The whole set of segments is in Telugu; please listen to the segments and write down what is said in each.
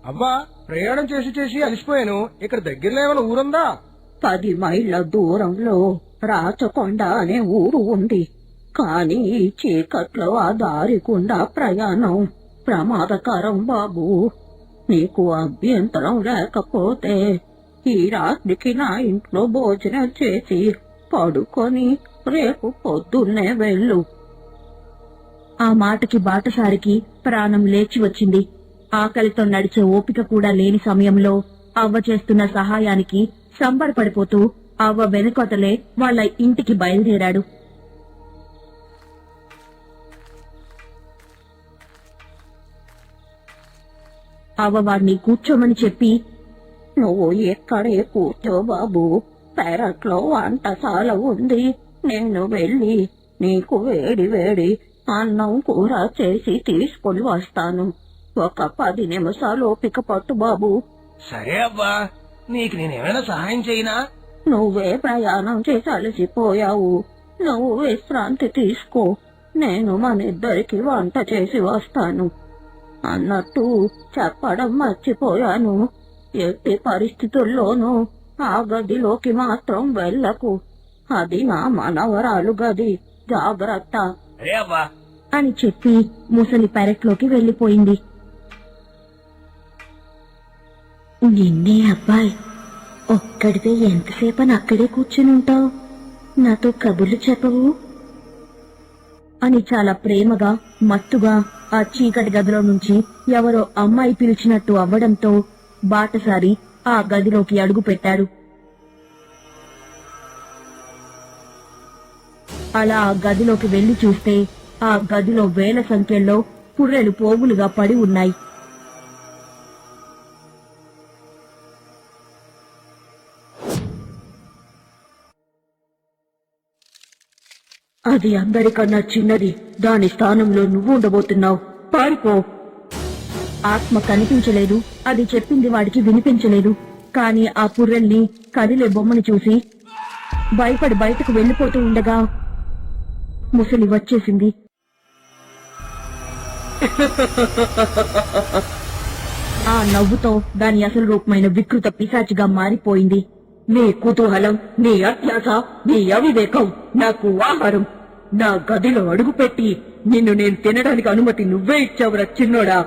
అవ్వా, ప్రయాణం చేసి చేసి అలసిపోయాను. ఇక్కడ దగ్గరలో ఏమైనా ఊరుందా? 10 మైళ్ళ దూరంలో రాచకొండ అనే ఊరు ఉంది. కాని ఈ చీకట్లో ఆ దారి గుండా ప్రయాణం ప్రమాదకరం బాబు. నీకు అభ్యంతరం లేకపోతే ఈ రాత్రికి నా ఇంట్లో భోజనం చేసి పడుకొని రేపు పొద్దున్నే వెళ్ళు. ఆ మాటకి బాటసారికి ప్రాణం లేచి వచ్చింది. ఆకలితో నడిచే ఓపిక కూడా లేని సమయంలో అవ్వ చేస్తున్న సహాయానికి సంబరపడిపోతూ అవ్వ వెనుకొతలే వాళ్ళ ఇంటికి బయలుదేరాడు. అవ్వ వాడిని కూర్చోమని చెప్పి, నువ్వు ఎక్కడే కూర్చో బాబు, పెరట్లో వంటశాల ఉంది. నేను వెళ్ళి నీకు వేడి వేడి అన్నం కూర చేసి తీసుకుని వస్తాను. ఒక 10 నిమిషాలు ఓపిక పట్టు బాబు. సరే అవ్వా, నీకు నేనేమైనా సహాయం చేయనా? నువ్వే ప్రయాణం చేసి అలసిపోయావు, నువ్వు విశ్రాంతి తీసుకో. నేను మనిద్దరికి వంట చేసి వస్తాను. అన్నట్టు చెప్పడం మర్చిపోయాను, ఎట్టి పరిస్థితుల్లోనూ ఆ గదిలోకి మాత్రం వెళ్ళకు. అది నా మనవరాలు గది, జాగ్రత్త అని చెప్పి ముసలి పెరట్లోకి వెళ్లిపోయింది. నిన్నే అబ్బాయి, ఒక్కడితే ఎంతసేపని అక్కడే కూర్చుని ఉంటావు, నాతో కబుర్లు చెప్పవు అని చాలా ప్రేమగా మత్తుగా ఆ చీకటి గదిలో నుంచి ఎవరో అమ్మాయి పిలిచినట్టు అవ్వడంతో బాటసారి ఆ గదిలోకి అడుగు పెట్టాడు. అలా ఆ గదిలోకి వెళ్లి చూస్తే ఆ గదిలో వేల సంఖ్యలో పుర్రెలు పోగులుగా పడి ఉన్నాయి. అది అందరికన్నా చిన్నది, దాని స్థానంలో నువ్వు ఉండబోతున్నావు, పారిపో. ఆత్మ కనిపించలేదు, అది చెప్పింది వాడికి వినిపించలేదు. కాని ఆ పుర్రెల్ని కదిలే బొమ్మని చూసి భయపడి బయటకు వెళ్లిపోతూ ఉండగా ముసలి వచ్చేసింది. ఆ నవ్వుతో దాని అసలు రూపమైన వికృత పిశాచిగా మారిపోయింది. నీ కుతూహలం, నీ అత్యాస, నీ అవివేకం నాకు ఆహారం. నా గదిలో అడుగుపెట్టి నిన్ను నేను తినడానికి అనుమతి నువ్వే ఇచ్చావురా చిన్నోడా.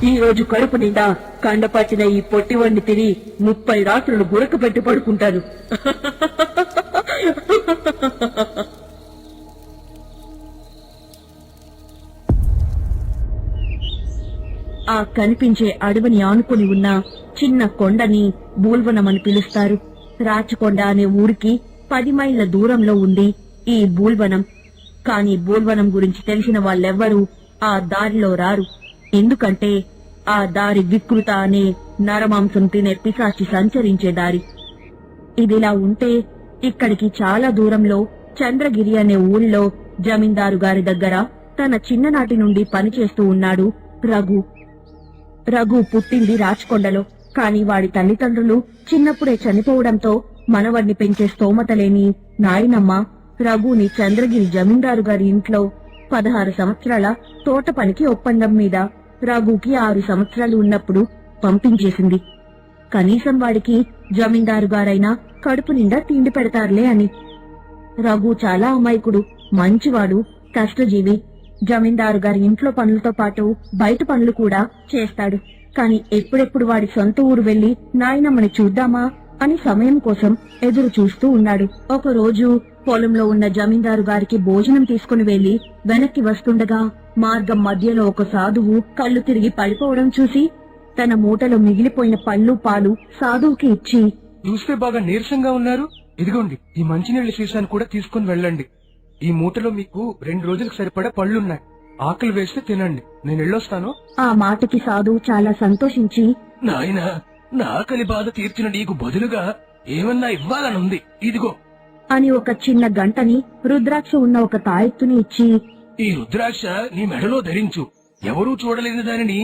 ఈ రోజు కడుపు నిండా కండపట్టిన ఈ పొట్టివాడిని తిని 30 రాత్రులు గురక పెట్టి పడుకుంటాను. ఆ కనిపించే అడవిని ఆనుకుని ఉన్న చిన్న కొండని బూల్వనమని పిలుస్తారు. రాచకొండ అనే ఊరికి 10 మైళ్ల దూరంలో ఉంది ఈ బూల్వనం. కాని బూల్వనం గురించి తెలిసిన వాళ్ళెవ్వరూ ఆ దారిలో రారు. ఎందుకంటే ఆ దారి వికృత అనే నరమాంసం తినే పిశాచి సంచరించే దారి. ఇదిలా ఉంటే ఇక్కడికి చాలా దూరంలో చంద్రగిరి అనే ఊరిలో జమీందారు గారి దగ్గర తన చిన్ననాటి నుండి పనిచేస్తూ ఉన్నాడు రఘు. రఘు పుట్టింది రాచకొండలో. కాని వాడి తల్లిదండ్రులు చిన్నప్పుడే చనిపోవడంతో మనవడిని పెంచే స్తోమత లేని నాయనమ్మ రఘుని చంద్రగిరి జమీందారు గారి ఇంట్లో 16 సంవత్సరాల తోట పనికి ఒప్పందం మీద రఘుకి 6 సంవత్సరాలు ఉన్నప్పుడు పంపించేసింది. కనీసం వాడికి జమీందారు గారైనా కడుపు నిండా తిండి పెడతారులే అని. రఘు చాలా అమాయకుడు, మంచివాడు, కష్టజీవి. జమీందారు గారి ఇంట్లో పనులతో పాటు బయట పనులు కూడా చేస్తాడు. కాని ఎప్పుడెప్పుడు వాడి సొంత ఊరు వెళ్లి నాయనమ్మని చూద్దామా అని సమయం కోసం ఎదురు చూస్తూ ఉన్నాడు. ఒక రోజు పొలంలో ఉన్న జమీందారు గారికి భోజనం తీసుకుని వెళ్లి వెనక్కి వస్తుండగా మార్గం మధ్యలో ఒక సాధువు కళ్ళు తిరిగి పడిపోవడం చూసి తన మూటలో మిగిలిపోయిన పళ్ళు పాలు సాధువుకి ఇచ్చి, చూస్తే బాగా నీరసంగా ఉన్నారు, ఇదిగోండి ఈ మంచినీళ్ల సీసాను కూడా తీసుకుని వెళ్ళండి. ఈ మూటలో మీకు 2 రోజులకు సరిపడా పళ్ళున్నాయి. ఆకలి వేస్తే తినండి, నేను వెళ్ళొస్తాను. ఆ మాటకి సాధువు చాలా సంతోషించి, నాయనా, నా ఆకలి బాధ తీర్చిన నీకు బదులుగా ఏమన్నా ఇవ్వాలనుంది, ఇదిగో అని ఒక చిన్న గంటని రుద్రాక్ష ఉన్న ఒక తాయెత్తుని ఇచ్చి, ఈ రుద్రాక్ష నీ మెడలో ధరించు. ఎవరూ చూడలేని దానిని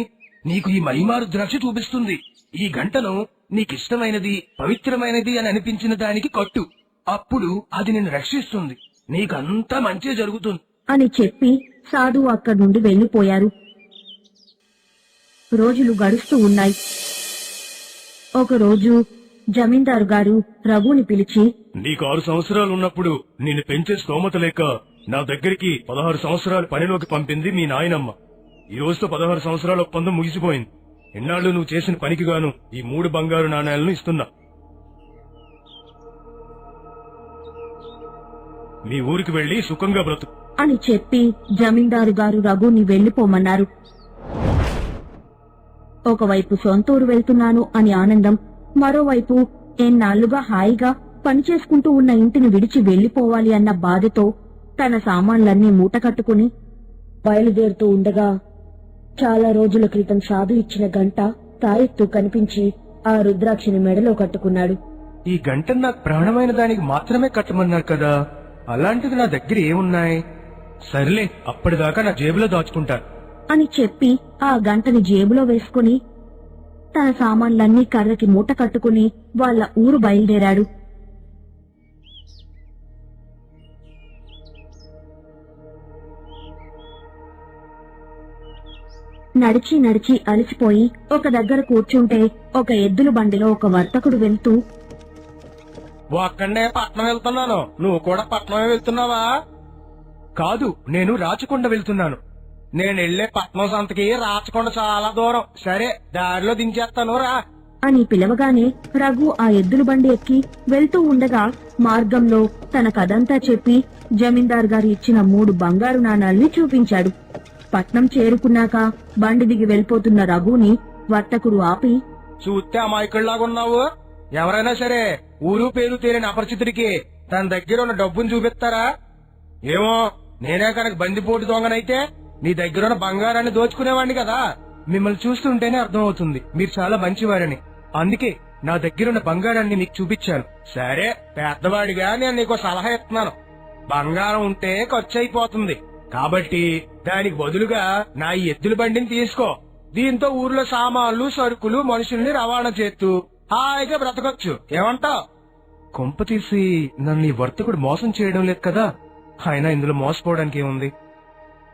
నీకు ఈ మహిమారు ద్రాక్ష చూపిస్తుంది. ఈ గంటను నీకిష్టమైనది, పవిత్రమైనది అని అనిపించిన దానికి కట్టు. అప్పుడు అది నిన్ను రక్షిస్తుంది. నీకంతా మంచి జరుగుతుంది అని చెప్పి సాధువు అక్కడి నుండి వెళ్లిపోయారు. రోజులు గడుస్తూ ఉన్నాయి. ఒకరోజు జమీందారు గారు రఘుని పిలిచి, నీకు 6 సంవత్సరాలు ఉన్నప్పుడు నిన్ను పెంచే స్తోమత లేక నా దగ్గరికి 16 సంవత్సరాలు పనిలోకి పంపింది మీ నాయనమ్మ. ఈ రోజుతో 16 సంవత్సరాల ఒప్పందం ముగిసిపోయింది. ఎన్నాళ్ళు నువ్వు చేసిన పనికి గాను ఈ 3 బంగారు నాణేలను ఇస్తున్నా. మీ ఊరికి వెళ్లి సుఖంగా బ్రతుకు అని చెప్పి జమీందారు గారు రఘుని వెళ్లిపోమన్నారు. ఒకవైపు సొంతూరు వెళ్తున్నాను అని ఆనందం, మరోవైపు ఎన్నాళ్లుగా హాయిగా పనిచేసుకుంటూ ఉన్న ఇంటిని విడిచి వెళ్లిపోవాలి అన్న బాధతో తన సామాన్లన్నీ మూటకట్టుకుని బయలుదేరుతూ ఉండగా చాలా రోజుల క్రితం సాధు ఇచ్చిన గంట తాయెత్తు కనిపించి ఆ రుద్రాక్షని మెడలో కట్టుకున్నాడు. ఈ గంట నాకు ప్రాణమైన దానికి మాత్రమే కట్టమన్నారు కదా, అలాంటిది నా దగ్గర ఏమున్నాయి? సర్లే, అప్పటిదాకా నా జేబులో దాచుకుంటా అని చెప్పి ఆ గంటని జేబులో వేసుకుని తన సామాన్లన్నీ కర్రకి మూట కట్టుకుని వాళ్ళ ఊరు బయలుదేరాడు. నడిచి నడిచి అలసిపోయి ఒక దగ్గర కూర్చుంటే ఒక ఎద్దుల బండిలో ఒక వర్తకుడు వెళ్తూ, అక్కడనే పట్నం వెళ్తున్నాను, నువ్వు కూడా పట్నమే వెళ్తున్నావా? కాదు, నేను రాచకొండ వెళ్తున్నాను. నేను వెళ్లే పట్నం సంతకి రాచకొండ చాలా దూరం. సరే, దారిలో దించేస్తాను రా అని పిలవగానే రఘు ఆ ఎద్దుల బండి ఎక్కి వెళ్తూ ఉండగా మార్గంలో తన కథంతా చెప్పి జమీందార్ గారు ఇచ్చిన 3 బంగారు నాణాల్ని చూపించాడు. పట్నం చేరుకున్నాక బండి దిగి వెళ్లిపోతున్న రఘుని వర్తకుడు ఆపి, చూస్తే అమాయకుల్లాగున్నావు. ఎవరైనా సరే ఊరు పేరు తేలిన అపరిచితుడికి తన దగ్గర ఉన్న డబ్బును చూపిస్తారా? ఏమో, నేనే కనుక బందిపోటు దొంగనైతే నీ దగ్గర ఉన్న బంగారాన్ని దోచుకునేవాడిని కదా. మిమ్మల్ని చూస్తుంటేనే అర్థం అవుతుంది మీరు చాలా మంచివారని. అందుకే నా దగ్గరున్న బంగారాన్ని నీకు చూపించాను. సరే, పెద్దవాడిగా నేను నీకు సలహా ఇస్తున్నాను. బంగారం ఉంటే ఖర్చు అయిపోతుంది కాబట్టి దానికి బదులుగా నా ఈ ఎద్దుల బండిని తీసుకో. దీంతో ఊర్లో సామాన్లు, సరుకులు, మనుషుల్ని రవాణా చేస్తూ హాయిగా బ్రతకొచ్చు. ఏమంటావ్? కొంప తీసి నన్ను ఈ వర్తకుడు మోసం చేయడం లేదు కదా? అయినా ఇందులో మోసపోవడానికి ఏముంది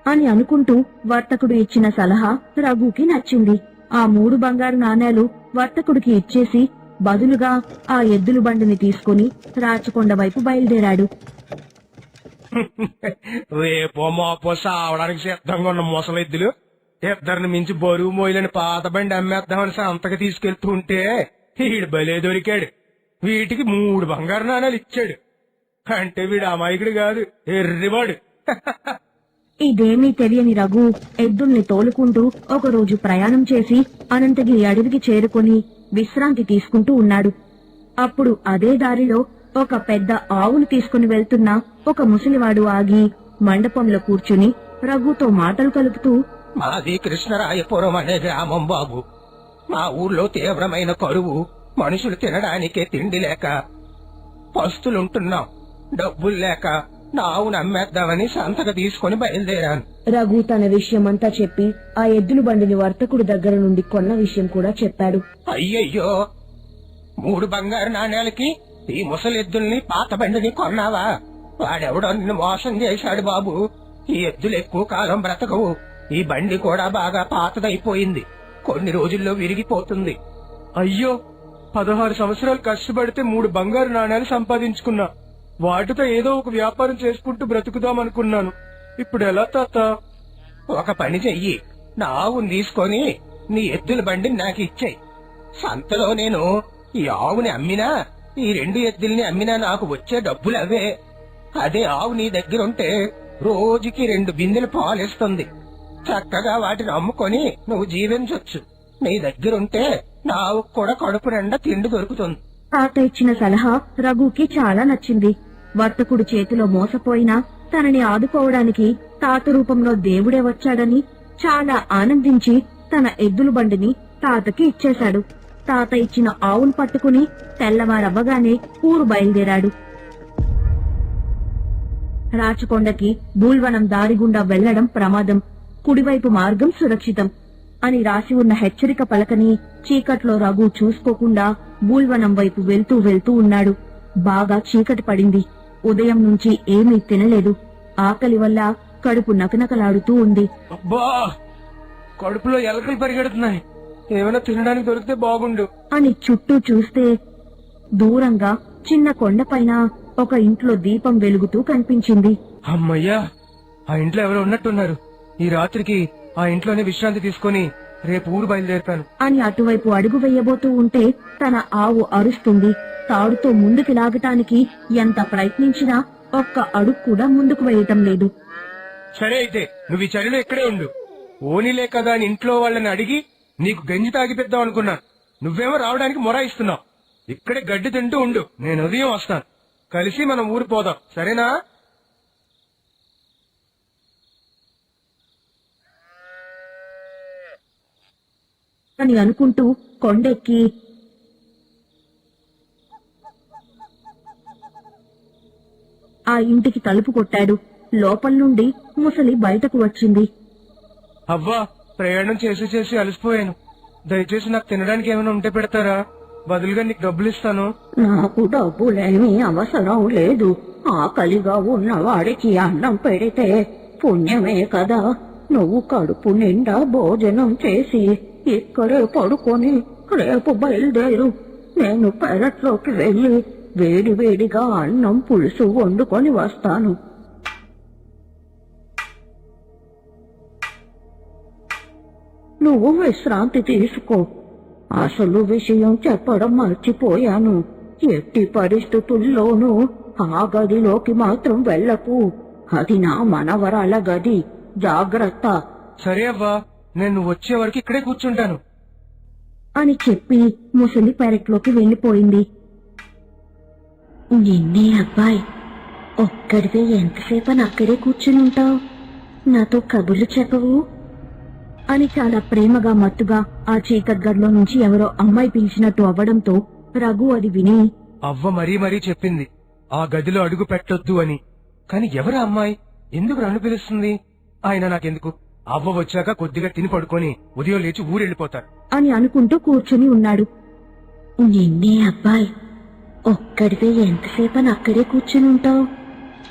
అని అనుకుంటూ వర్తకుడు ఇచ్చిన సలహా రఘుకి నచ్చింది. ఆ 3 బంగారు నాణేలు వర్తకుడికి ఇచ్చేసి బదులుగా ఆ ఎద్దుల బండిని తీసుకుని రాచకొండ వైపు బయలుదేరాడు. రేపో మాపో సావడానికి సిద్ధంగా ఉన్న ముసలెద్దులు ఇద్దరిని మించి బరువు మోయలేని పాత బండి అమ్మేద్దామని సంతకి తీసుకెళ్తూ ఉంటే వీడు బలే దొరికాడు. వీటికి 3 బంగారు నాణాలు ఇచ్చాడు. అంటే వీడు అమాయకుడు కాదు, ఎర్రివాడు. ఇదేమీ తెలియని రఘు ఎద్దుల్ని తోలుకుంటూ ఒకరోజు ప్రయాణం చేసి అనంతగిరి అడవికి చేరుకుని విశ్రాంతి తీసుకుంటూ ఉన్నాడు. అప్పుడు అదే దారిలో ఒక పెద్ద ఆవును తీసుకుని వెళ్తున్న ఒక ముసలివాడు ఆగి మండపంలో కూర్చుని రఘుతో మాటలు కలుపుతూ, మాది కృష్ణరాయపురం అనే గ్రామం బాబు. మా ఊర్లో తీవ్రమైన కరువు, మనుషులు తినడానికే తిండి లేక పస్తులుంటున్నాం. డబ్బులు లేక నా ఆవును అమ్మేద్దామని సంతక తీసుకుని బయలుదేరాను. రఘు తన విషయమంతా చెప్పి ఆ ఎద్దుల బండిని వర్తకుడి దగ్గర నుండి కొన్న విషయం కూడా చెప్పాడు. అయ్యయ్యో, 3 బంగారు నాణేలకి ఈ ముసలెద్దుల్ని, పాత బండిని కొన్నావా? వాడెవడో నిన్ను మోసం చేశాడు బాబు. ఈ ఎద్దులు ఎక్కువ కాలం బ్రతకవు. ఈ బండి కూడా బాగా పాతదైపోయింది, కొన్ని రోజుల్లో విరిగిపోతుంది. అయ్యో, 16 సంవత్సరాలు కష్టపడితే 3 బంగారు నాణేలు సంపాదించుకున్నా. వాటితో ఏదో ఒక వ్యాపారం చేసుకుంటూ బ్రతుకుదామనుకున్నాను. ఇప్పుడు ఎలా తాత? ఒక పని చెయ్యి, నా ఆవుని తీసుకొని నీ ఎద్దుల బండిని నాకు ఇచ్చేయి. సంతలో నేను ఈ ఆవుని అమ్మినా, ఈ 2 ఎద్దుల్ని అమ్మినా నాకు వచ్చే డబ్బులు అవే. అదే ఆవు నీ దగ్గరుంటే రోజుకి 2 బిందెలు పాలిస్తుంది. చక్కగా వాటిని అమ్ముకొని నువ్వు జీవించొచ్చు. నీ దగ్గరుంటే నా ఆవుకు కూడా కడుపు నిండా తిండి దొరుకుతుంది. తాత ఇచ్చిన సలహా రఘుకి చాలా నచ్చింది. వర్తకుడు చేతిలో మోసపోయినా తనని ఆదుకోవడానికి తాత రూపంలో దేవుడే వచ్చాడని చాలా ఆనందించి తన ఎద్దుల బండిని తాతకి ఇచ్చేశాడు. తాత ఇచ్చిన ఆవును పట్టుకుని తెల్లవారవ్వగానే ఊరు బయలుదేరాడు. రాచకొండకి బూల్వనం దారి గుండా వెళ్లడం ప్రమాదం. కుడివైపు మార్గం సురక్షితం అని రాసి ఉన్న హెచ్చరిక పలకని చీకట్లో రఘు చూసుకోకుండా బూల్వనం వైపు వెళ్తూ వెళ్తూ ఉన్నాడు. బాగా చీకటి పడింది. ఉదయం నుంచి ఏమీ తినలేదు. ఆకలి వల్ల కడుపు నకనకలాడుతూ ఉంది. అబ్బా, కడుపులో ఎలకలు పరిగెడుతున్నాయి. ఏమైనా తినడానికి దొరికితే బాగుండు అని చుట్టూ చూస్తే దూరంగా చిన్న కొండపైన ఒక ఇంట్లో దీపం వెలుగుతూ కనిపించింది. అమ్మయ్యా, ఆ ఇంట్లో ఎవరో ఉన్నట్టున్నారు. ఈ రాత్రికి ఆ ఇంట్లోనే విశ్రాంతి తీసుకుని రేపు ఊరు బయలుదేరుతాను అని అటువైపు అడుగు వెయ్యబోతూ ఉంటే తన ఆవు అరుస్తుంది. తాడుతో ముందుకు లాగటానికి ఎంత ప్రయత్నించినా ఒక్క అడుగు కూడా ముందుకు వేయటం లేదు. సరే అయితే నువ్వు ఈ చలిలో ఇక్కడే ఉండు. ఓనిలే కదా అని ఇంట్లో వాళ్ళని అడిగి నీకు గంజి తాగిపిద్దాం అనుకున్నా. నువ్వేమో రావడానికి మొరాయిస్తున్నావు. ఇక్కడే గడ్డి తింటూ ఉండు. నేను ఉదయం వస్తాను. కలిసి మనం ఊరు పోదాం, సరేనా? అని అనుకుంటూ కొండెక్కి ఆ ఇంటికి తలుపు కొట్టాడు. లోపల నుండి ముసలి బయటకు వచ్చింది. అవ్వా, ప్రయాణం చేసి చేసి అలసిపోయాను. దయచేసి నాకు తినడానికి ఏమైనా ఉంటే పెడతారా? బదులుగా నీకు డబ్బులు ఇస్తాను. నాకు డబ్బులేమీ అవసరం లేదు. ఆకలిగా ఉన్నవాడికి అన్నం పెడితే పుణ్యమే కదా. నువ్వు కడుపు నిండా భోజనం చేసి ఇక్కడే పడుకొని రేపు బయలుదేరు. నేను పెరట్లోకి వెళ్లి వేడివేడిగా అన్నం పులుసు వండుకొని వస్తాను. నువ్వు విశ్రాంతి తీసుకో. అసలు విషయం చెప్పడం మర్చిపోయాను. ఎట్టి పరిస్థితుల్లోనూ ఆ గదిలోకి మాత్రం వెళ్ళకు. అది నా మనవరాల గది. జాగ్రత్త. సరే అవ్వా, నేను వచ్చే వరకు ఇక్కడే కూర్చుంటాను అని చెప్పి ముసలి పెరట్లోకి వెళ్లిపోయింది. నిన్నే అబ్బాయి, ఒక్కడివే ఎంతసేపని అక్కడే కూర్చునుంటావు? నాతో కబుర్లు చెప్పవు అని చాలా ప్రేమగా మత్తుగా ఆ చీకటి గదిలో నుంచి ఎవరో అమ్మాయి పిలిచినట్టు అవ్వడంతో రఘు అది విని, అవ్వ మరీ చెప్పింది ఆ గదిలో అడుగు పెట్టొద్దు అని. కాని ఎవరా అమ్మాయి? ఎందుకు నన్ను పిలుస్తుంది? ఆయన నాకెందుకు? అవ్వ వచ్చాక కొద్దిగా తిని పడుకొని ఉదయం లేచి ఊరెళ్ళిపోతారు అని అనుకుంటూ కూర్చుని ఉన్నాడు. నిన్నే అబ్బాయి, ఒక్కడివే ఎంతసేపని అక్కడే కూర్చునుంటావు?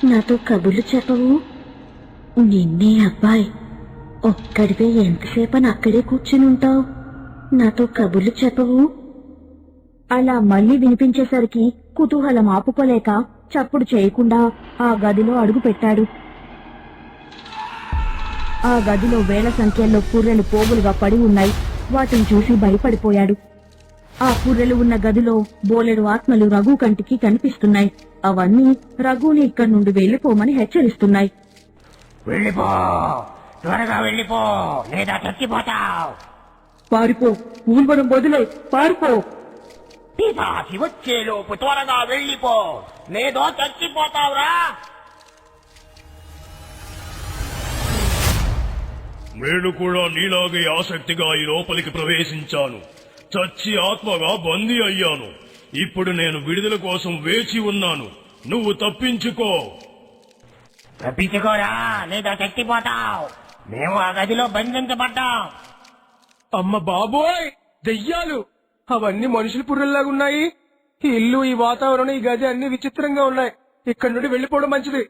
నాతో కబుర్లు చెప్పవు? నిన్నే అబ్బాయి, ఒక్కడివే ఎంతసేపని అక్కడే కూర్చునుంటావు? నాతో కబుర్లు చెప్పవు? అలా మళ్లీ వినిపించేసరికి కుతూహలం ఆపుకోలేక చప్పుడు చేయకుండా ఆ గదిలో అడుగు పెట్టాడు. ఆ గదిలో వేల సంఖ్యలో పుర్రెలు పోగులుగా పడి ఉన్నాయి. వాటిని చూసి భయపడిపోయాడు. ఆ పుర్రెలు ఉన్న గదిలో బోలెడు ఆత్మలు రఘు కంటికి కనిపిస్తున్నాయి. అవన్నీ రఘుని ఇక్కడి నుండి వెళ్లిపోమని హెచ్చరిస్తున్నాయి. వెళ్ళిపో, త్వరగా వెళ్ళిపో, లేదా చచ్చిపోతావు. పారిపో, ఊల్వనం వదిలే, పారిపో. పిశాచి వచ్చేలోపు త్వరగా వెళ్ళిపో, లేదో చచ్చిపోతావురా. నేను కూడా నీలాగే ఆసక్తిగా ఈ లోపలికి ప్రవేశించాను. చచ్చి ఆత్మగా బందీ అయ్యాను. ఇప్పుడు నేను విడుదల కోసం వేచి ఉన్నాను. నువ్వు తప్పించుకో. తప్పించుకోరా, లేదా చచ్చిపోతావు. మేము ఆ గదిలో బంధించబడ్డాం. అమ్మ బాబోయ్, దెయ్యాలు! అవన్నీ మనుషుల పుర్రెల్లాగున్నాయి. ఈ ఇల్లు, ఈ వాతావరణం, ఈ గది అన్ని విచిత్రంగా ఉన్నాయి. ఇక్కడి నుండి వెళ్లిపోవడం మంచిది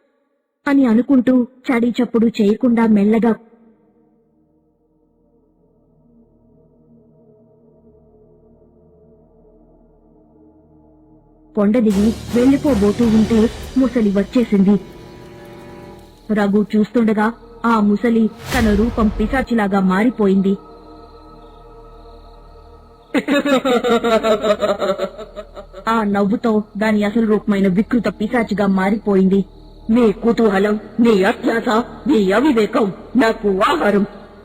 అని అనుకుంటూ చడి చప్పుడు చేయకుండా మెల్లగా కొండ దిగి వెళ్లిపోబోతూ ఉంటే ముసలి వచ్చేసింది. రఘు చూస్తుండగా ఆ ముసలి తన రూపం పిశాచిలాగా మారిపోయింది. ఆ నవ్వుతో దాని అసలు రూపమైన వికృత పిశాచిగా మారిపోయింది. నీ కుతూహలం, నీ అత్యాస, నీ అవివేకం నాకు ఆహారం.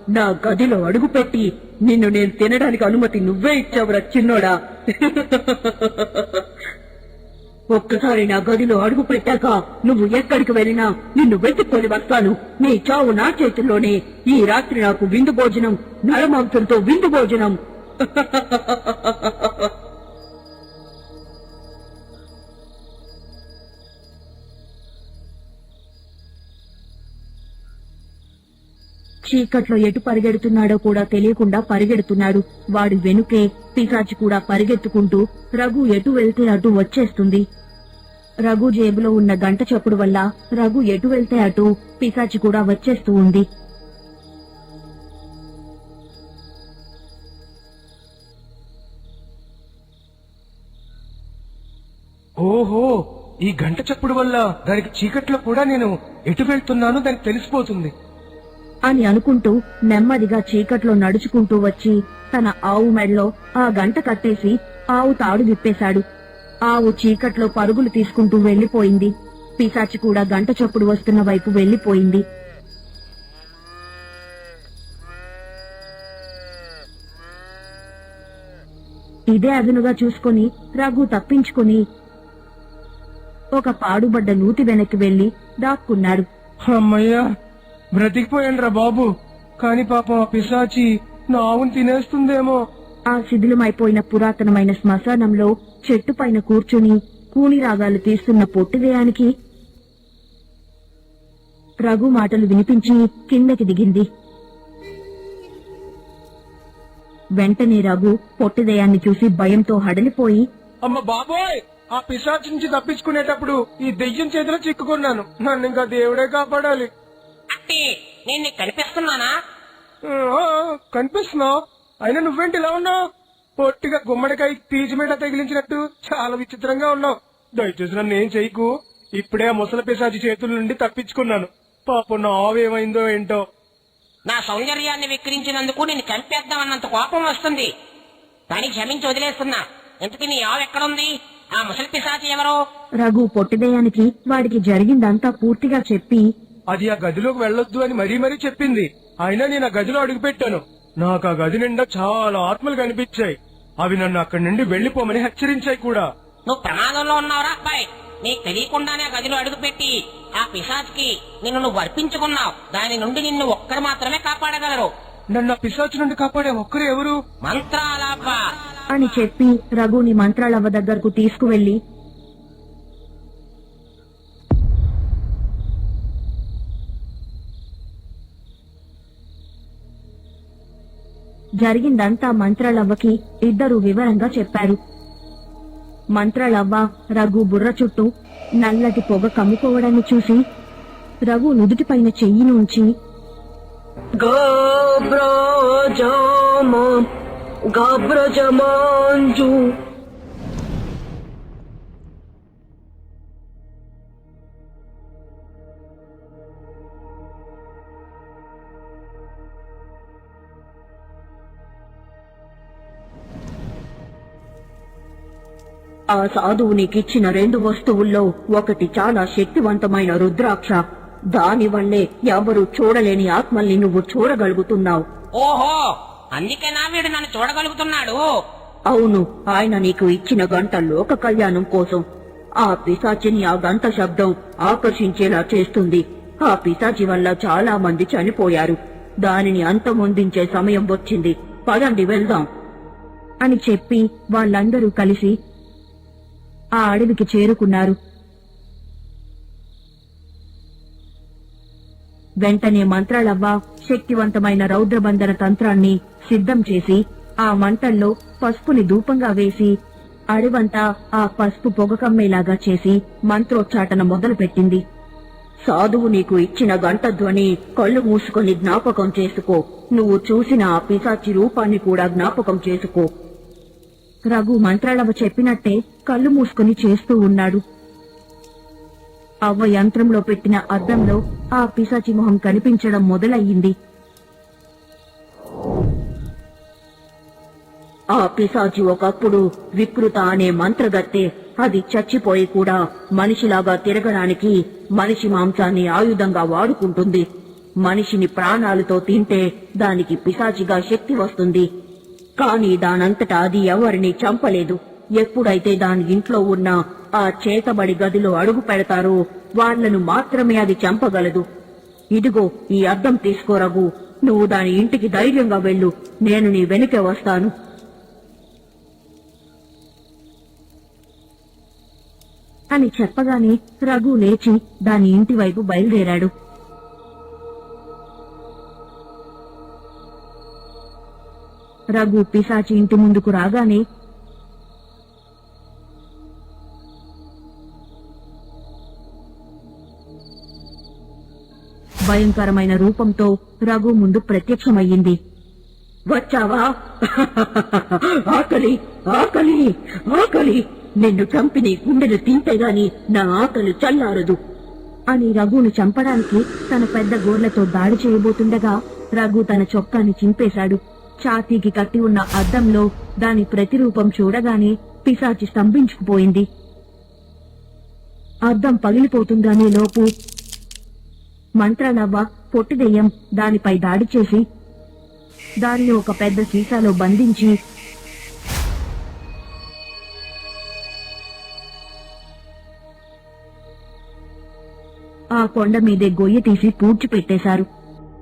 నా గదిలో అడుగుపెట్టి నిన్ను నేను తినడానికి అనుమతి నువ్వే ఇచ్చావురా చిన్నోడా. ఒక్కసారి నా గదిలో అడుగు పెట్టాక నువ్వు ఎక్కడికి వెళ్ళినా నిన్ను వెతుక్కొని వస్తాను. నీ చావు నా చేతుల్లోనే. ఈ రాత్రి నాకు విందు భోజనం, నరమాంసంతో విందు భోజనం. చీకట్లో ఎటు పరిగెడుతున్నాడో కూడా తెలియకుండా పరిగెడుతున్నాడు. వాడి వెనుకే పిశాచి కూడా పరిగెత్తుకుంటూ రఘు ఎటు వెళ్తే అటు వచ్చేస్తుంది. రఘు జేబులో ఉన్న గంట చప్పుడు వల్ల రఘు ఎటు వెళ్తే అటు పిశాచి కూడా వచ్చేస్తూ ఉంది. ఓహో, ఈ గంట చప్పుడు వల్ల దానికి చీకట్లో కూడా నేను ఎటు వెళ్తున్నానో దానికి తెలిసిపోతుంది అని అనుకుంటూ నెమ్మదిగా చీకట్లో నడుచుకుంటూ వచ్చి తన ఆవు మెడలో ఆ గంట కట్టేసి ఆవు తాడు విప్పేశాడు. ఆవు చీకట్లో పరుగులు తీసుకుంటూ వెళ్లిపోయింది. పిశాచి కూడా గంట చప్పుడు వస్తున్న వైపు వెళ్లిపోయింది. ఇదే అదునుగా చూసుకుని రఘు తప్పించుకుని ఒక పాడుబడ్డ నూతి వెనక్కి వెళ్లి దాక్కున్నాడు. అమ్మయ్యా, బ్రతికిపోయాను రా బాబు. కాని పాపం ఆ పిశాచి నా ఆవును తినేస్తుందేమో. ఆ శిథిలమైపోయిన పురాతనమైన శ్మశానంలో చెట్టు పైన కూర్చుని కూని రాగాలు తీస్తున్న పొట్టిదేయానికి రఘు మాటలు వినిపించి కిందకి దిగింది. వెంటనే రఘు పొట్టిదేయాన్ని చూసి భయంతో హడలిపోయి, అమ్మ బాబోయ్, ఆ పిశాచి నుంచి తప్పించుకునేటప్పుడు ఈ దెయ్యం చేతిలో చిక్కుకున్నాను. నన్ను ఇంకా దేవుడే కాపాడాలి. అంటే నేను నీకు కనిపిస్తున్నానా? కనిపిస్తున్నావు? అయినా నువ్వేంటి ఇలా ఉన్నావు? పొట్టిగా గుమ్మడికాయ పీచు మీద తగిలించినట్టు చాలా విచిత్రంగా ఉన్నావు. దయచేసి నన్ను ఏం చెయ్యకు. ఇప్పుడే ఆ ముసలి పిశాచి చేతుల నుండి తప్పించుకున్నాను. పాపం నా ఆవు ఏమైందో ఏంటో. నా సౌందర్యాన్ని విక్రించినందుకు నేను చంపేద్దామన్నంత కోపం వస్తుంది. కానీ క్షమించి వదిలేస్తున్నా. ఇంతకీ నీ ఆవు ఎక్కడుంది? ఆ ముసలి పిశాచి ఎవరో? రఘు పొట్టిదేయానికి వాడికి జరిగిందంతా పూర్తిగా చెప్పి, అది ఆ గదిలోకి వెళ్ళొద్దు అని మరీ మరీ చెప్పింది. అయినా నేను ఆ గదిలో అడుగుపెట్టాను. నాకు ఆ గది నిండా చాలా ఆత్మలు కనిపించాయి. అవి నన్ను అక్కడి నుండి వెళ్లిపోమని హెచ్చరించాయి కూడా. నువ్వు ప్రమాదంలో ఉన్నావురా అబ్బాయి. నీకు తెలియకుండానే ఆ గదిలో అడుగుపెట్టి ఆ పిశాచికి నిన్ను నువ్వు అర్పించుకున్నావు. దాని నుండి నిన్ను ఒక్కరు మాత్రమే కాపాడగలరు. నన్ను ఆ పిశాచి నుండి కాపాడే ఒక్కరు ఎవరు? మంత్రాలవ్వ అని చెప్పి రఘుని మంత్రాలవ్వ దగ్గరకు తీసుకువెళ్లి జరిగిందంతా మంత్రాలవ్వకి ఇద్దరు వివరంగా చెప్పారు. మంత్రాలవ్వ రఘు బుర్ర చుట్టూ నల్లటి పొగ కమ్ముకోవడాన్ని చూసి రఘు నుదుటిపైన చెయ్యి ఉంచి గాబ్రజమాంజు ఆ సాధువు నీకిచ్చిన 2 వస్తువుల్లో ఒకటి చాలా శక్తివంతమైన రుద్రాక్ష. దానివల్లే ఎవరు చూడలేని ఆత్మల్ని నువ్వు చూడగలుగుతున్నావు. ఓహో, అందుకేనా వీడు నన్ను చూడగలుగుతున్నాడు? అవును, ఆయన నీకు ఇచ్చిన గంట లోక కళ్యాణం కోసం. ఆ పిశాచిని ఆ గంట శబ్దం ఆకర్షించేలా చేస్తుంది. ఆ పిశాచి వల్ల చాలా మంది చనిపోయారు. దానిని అంతమొందించే సమయం వచ్చింది. పదండి వెళ్దాం అని చెప్పి వాళ్ళందరూ కలిసి ఆ అడవికి చేరుకున్నారు. వెంటనే మంత్రాలవ్వ శక్తివంతమైన రౌద్రబంధన తంత్రాన్ని సిద్ధం చేసి ఆ మంటల్లో పసుపుని ధూపంగా వేసి అడవంతా ఆ పసుపు పొగ కమ్మేలాగా చేసి మంత్రోచ్చాటన మొదలుపెట్టింది. సాధువు నీకు ఇచ్చిన గంట ధ్వని కళ్ళు మూసుకొని జ్ఞాపకం చేసుకో. నువ్వు చూసిన ఆ పిశాచి రూపాన్ని కూడా జ్ఞాపకం చేసుకో. రఘు మంత్రాలవ్వ చెప్పినట్టే కళ్ళు మూసుకుని చేస్తూ ఉన్నాడు. అవ్వ యంత్రంలో పెట్టిన అద్దంలో ఆ పిశాచి మొహం కనిపించడం మొదలయ్యింది. ఆ పిశాచి ఒకప్పుడు వికృత అనే మంత్రగత్తె. అది చచ్చిపోయి కూడా మనిషిలాగా తిరగడానికి మనిషి మాంసాన్ని ఆయుధంగా వాడుకుంటుంది. మనిషిని ప్రాణాలతో తింటే దానికి పిశాచిగా శక్తి వస్తుంది. కాని దానంతటా అది ఎవరిని చంపలేదు. ఎప్పుడైతే దాని ఇంట్లో ఉన్న ఆ చేతబడి గదిలో అడుగు పెడతారో వాళ్లను మాత్రమే అది చంపగలదు. ఇదిగో ఈ అద్దం తీసుకో రఘు. నువ్వు దాని ఇంటికి ధైర్యంగా వెళ్ళు. నేను నీ వెనుకే వస్తాను అని చెప్పగానే రఘు లేచి దాని ఇంటి వైపు బయలుదేరాడు. రఘు పిశాచి ఇంటి ముందుకు రాగానే భయంకరమైన రూపంతో రఘు ముందు ప్రత్యక్షమయ్యింది. వచ్చావా? ఆకలి ఆకలి ఆకలి, నిన్ను చంపి నీ గుండెలు తింటేగాని నా ఆకలి చల్లారదు అని రఘును చంపడానికి తన పెద్ద గోర్లతో దాడి చేయబోతుండగా రఘు తన చొక్కాని చింపేశాడు. ఛాతీకి కట్టి ఉన్న అద్దంలో దాని ప్రతిరూపం చూడగానే పిశాచి స్తంభించుకుపోయింది. అద్దం పగిలిపోతుందనే లోపు మంత్రనవ్వ పొట్టిదెయ్యం దానిపై దాడి చేసి దానిని ఒక పెద్ద సీసాలో బంధించి ఆ కొండ మీదే గొయ్యి తీసి పూడ్చిపెట్టేశారు.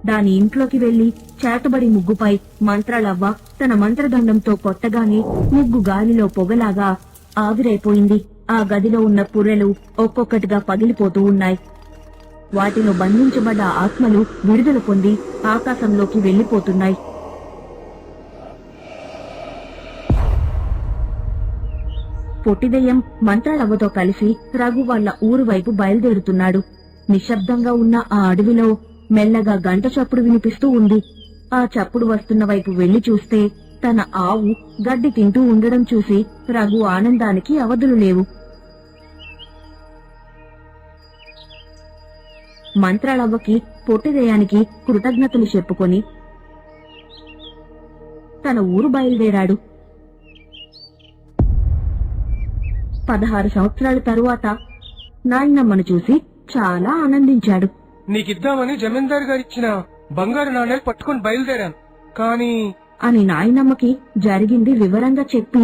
దాని ఇంట్లోకి వెళ్లి చేతబడి ముగ్గుపై మంత్రలవ్వ తన మంత్రదండంతో కొట్టగానే ముగ్గు గాలిలో పొగలాగా ఆవిరైపోయింది. ఆ గదిలో ఉన్న పుర్రెలు ఒక్కొక్కటిగా పగిలిపోతూ ఉన్నాయి. వాటిలో బంధించబడ్డ ఆత్మలు విడుదల పొంది ఆకాశంలోకి వెళ్లిపోతున్నాయి. పొట్టిదెయ్యం మంత్రాలవ్వతో కలిసి రఘు వాళ్ల ఊరు వైపు బయలుదేరుతున్నాడు. నిశ్శబ్దంగా ఉన్న ఆ అడవిలో మెల్లగా గంట చప్పుడు వినిపిస్తూ ఉంది. ఆ చప్పుడు వస్తున్న వైపు వెళ్లి చూస్తే తన ఆవు గడ్డి తింటూ ఉండడం చూసి రఘు ఆనందానికి అవధులు లేవు. మంత్రాలవ్వకి పొట్టిదెయ్యానికి కృతజ్ఞతలు చెప్పుకొని తన ఊరు బయలుదేరాడు. 16 సంవత్సరాల తరువాత నాయనమ్మను చూసి చాలా ఆనందించాడు. నీకిద్దామని జమీందార్ గారిచ్చిన బంగారు నాణేలు పట్టుకుని బయలుదేరాను, కానీ అని నాయనమ్మకి జరిగింది వివరంగా చెప్పి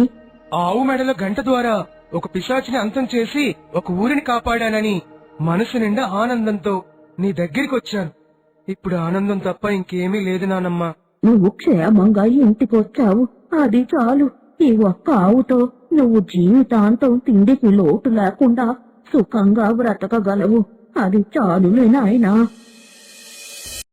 ఆవు మెడల గంట ద్వారా ఒక పిశాచిని అంతం చేసి ఒక ఊరిని కాపాడానని మనసు నిండా ఆనందంతో నీ దగ్గరికి వచ్చాను. ఇప్పుడు ఆనందం తప్ప ఇంకేమీ లేదు నానమ్మా. నువ్వు క్షేమంగా ఇంటికొచ్చావు, అది చాలు. ఈ ఒక్క ఆవుతో నువ్వు జీవితాంతం తిండికి లోటు లేకుండా సుఖంగా బ్రతకగలవు, అది చాలులే నాయనా.